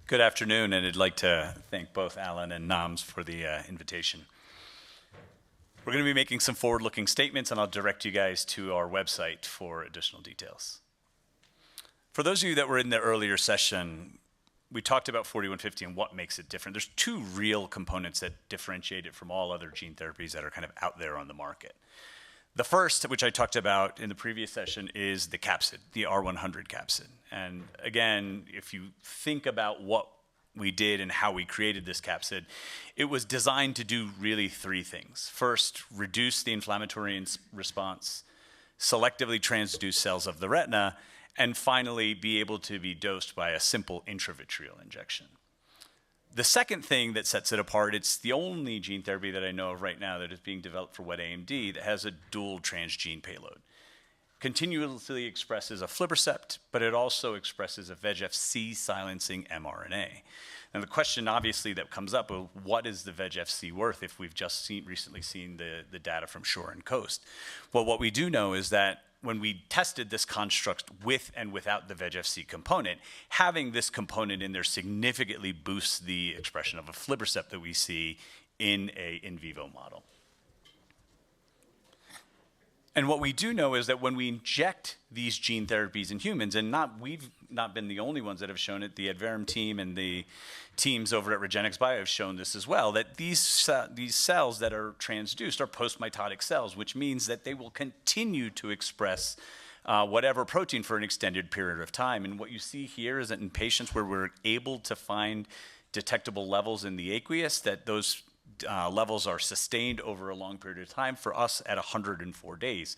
Good afternoon, and I'd like to thank both Alan and NAMS for the invitation. We're going to be making some forward-looking statements, and I'll direct you guys to our website for additional details. For those of you that were in the earlier session, we talked about 4150 and what makes it different. There's two real components that differentiate it from all other gene therapies that are kind of out there on the market. The first, which I talked about in the previous session, is the capsid, the R100 capsid. And again, if you think about what we did and how we created this capsid, it was designed to do really three things. First, reduce the inflammatory response, selectively transduce cells of the retina, and finally, be able to be dosed by a simple intravitreal injection. The second thing that sets it apart, it's the only gene therapy that I know of right now that is being developed for wet AMD that has a dual transgene payload. Continuously expresses aflibercept, but it also expresses a VEGF-C silencing mRNA. And the question obviously that comes up, well, what is the VEGF-C worth if we've just recently seen the data from Shore and Coast? Well, what we do know is that when we tested this construct with and without the VEGF-C component, having this component in there significantly boosts the expression of aflibercept that we see in a in vivo model. And what we do know is that when we inject these gene therapies in humans, and we've not been the only ones that have shown it, the Adverum team and the teams over at REGENXBIO have shown this as well, that these cells that are transduced are post-mitotic cells, which means that they will continue to express whatever protein for an extended period of time. And what you see here is that in patients where we're able to find detectable levels in the aqueous, that those levels are sustained over a long period of time, for us at 104 days.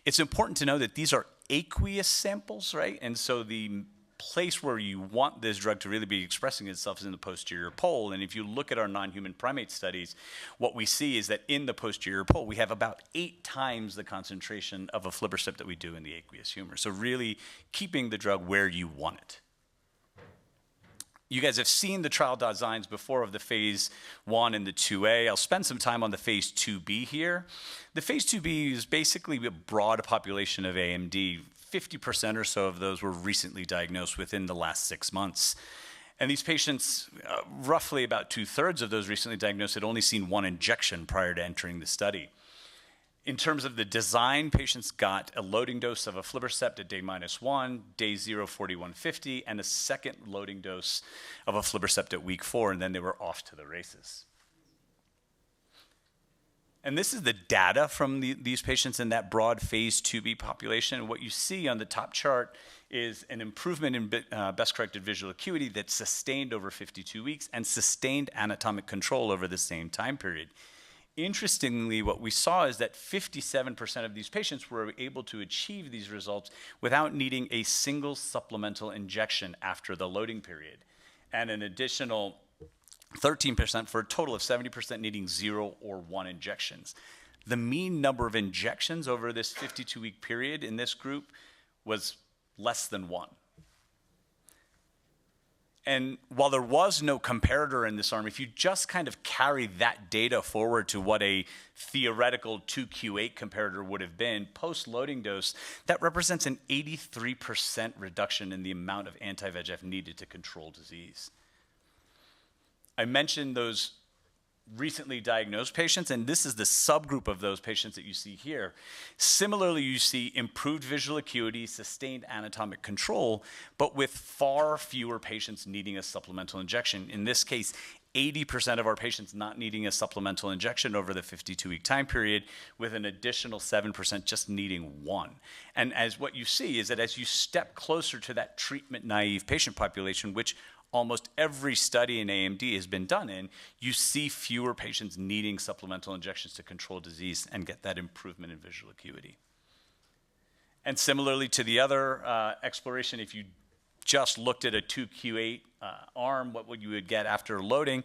It's important to know that these are aqueous samples, right? And so the place where you want this drug to really be expressing itself is in the posterior pole. And if you look at our non-human primate studies, what we see is that in the posterior pole, we have about 8 times the concentration of aflibercept that we do in the aqueous humor. So really keeping the drug where you want it. You guys have seen the trial designs before of the phase 1 and the 2A. I'll spend some time on the phase 2B here. The phase 2B is basically a broad population of AMD. 50% or so of those were recently diagnosed within the last 6 months. And these patients, roughly about 2/3 of those recently diagnosed had only seen one injection prior to entering the study. In terms of the design, patients got a loading dose of aflibercept at day -1, day 0, 4150, and a second loading dose of aflibercept at week 4, and then they were off to the races. And this is the data from these patients in that broad phase 2B population. And what you see on the top chart is an improvement in best-corrected visual acuity that's sustained over 52 weeks and sustained anatomic control over the same time period. Interestingly, what we saw is that 57% of these patients were able to achieve these results without needing a single supplemental injection after the loading period, and an additional 13% for a total of 70% needing 0 or 1 injections. The mean number of injections over this 52-week period in this group was less than 1. And while there was no comparator in this arm, if you just kind of carry that data forward to what a theoretical 2Q8 comparator would have been post-loading dose, that represents an 83% reduction in the amount of anti-VEGF needed to control disease. I mentioned those recently diagnosed patients, and this is the subgroup of those patients that you see here. Similarly, you see improved visual acuity, sustained anatomic control, but with far fewer patients needing a supplemental injection. In this case, 80% of our patients not needing a supplemental injection over the 52-week time period, with an additional 7% just needing 1. And as what you see is that as you step closer to that treatment-naive patient population, which almost every study in AMD has been done in, you see fewer patients needing supplemental injections to control disease and get that improvement in visual acuity. And similarly to the other exploration, if you just looked at a 2Q8 arm, what you would get after loading,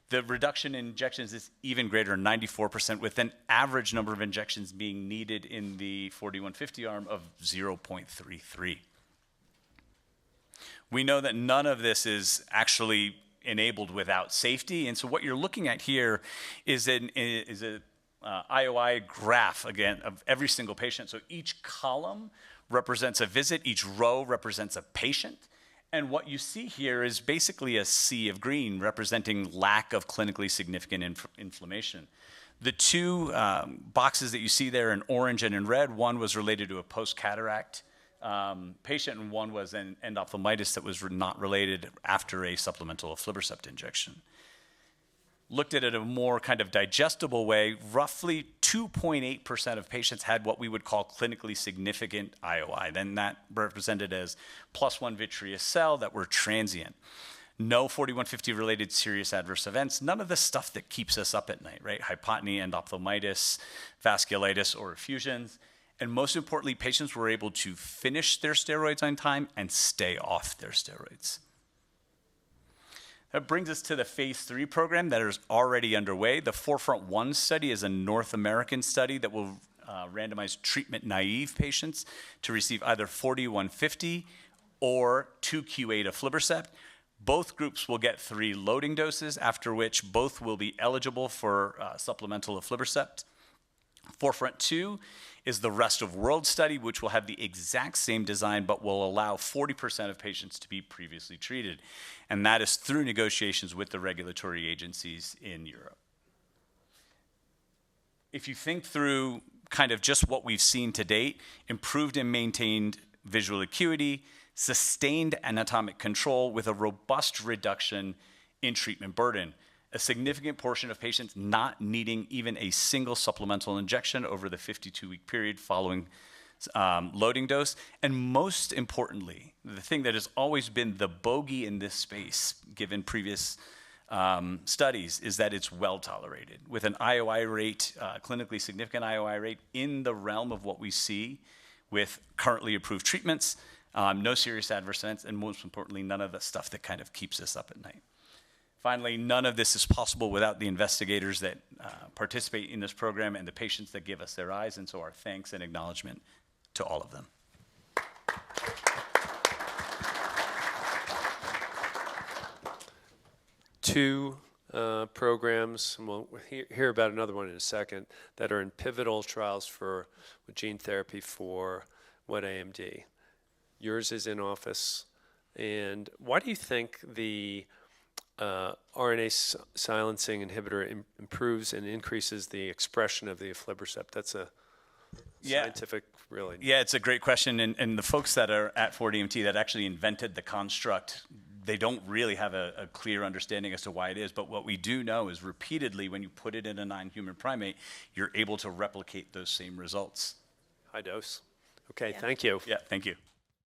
the reduction in injections is even greater, 94%, with an average number of injections being needed in the 4150 arm of 0.33. We know that none of this is actually enabled without safety, and so what you're looking at here is a IOI graph, again, of every single patient. So each column represents a visit, each row represents a patient, And what you see here is basically a sea of green representing lack of clinically significant inflammation. The two boxes that you see there in orange and in red, one was related to a post-cataract patient, and one was an endophthalmitis that was not related after a supplemental aflibercept injection. Looked at it in a more kind of digestible way, roughly 2.8% of patients had what we would call clinically significant IOI. Then that represented as +1 vitreous cell that were transient. No 4150 related serious adverse events, none of the stuff that keeps us up at night, right? Hypotony, endophthalmitis, vasculitis, or effusions. And most importantly, patients were able to finish their steroids on time and stay off their steroids. That brings us to the phase 3 program that is already underway. The Forefront 1 study is a North American study that will randomize treatment-naive patients to receive either 4150 or 2Q8 aflibercept. Both groups will get 3 loading doses, after which both will be eligible for supplemental aflibercept. Forefront 2 is the rest of world study, which will have the exact same design, but will allow 40% of patients to be previously treated. And that is through negotiations with the regulatory agencies in Europe. If you think through kind of just what we've seen to date, improved and maintained visual acuity, sustained anatomic control with a robust reduction in treatment burden. A significant portion of patients not needing even a single supplemental injection over the 52-week period following loading dose. And most importantly, the thing that has always been the bogey in this space, given previous studies, is that it's well tolerated. With an IOI rate, clinically significant IOI rate, in the realm of what we see with currently approved treatments, no serious adverse events, and most importantly, none of the stuff that kind of keeps us up at night. Finally, none of this is possible without the investigators that participate in this program and the patients that give us their eyes, and so our thanks and acknowledgement to all of them. Two programs, and we'll hear about another one in a second, that are in pivotal trials for gene therapy for wet AMD. Yours is in office. And why do you think the RNA silencing inhibitor improves and increases the expression of the aflibercept? That's a scientific, really. Yeah, it's a great question. And the folks that are at 4DMT that actually invented the construct, they don't really have a clear understanding as to why it is. But what we do know is repeatedly, when you put it in a non-human primate, you're able to replicate those same results. High dose. Okay, thank you. Yeah, thank you.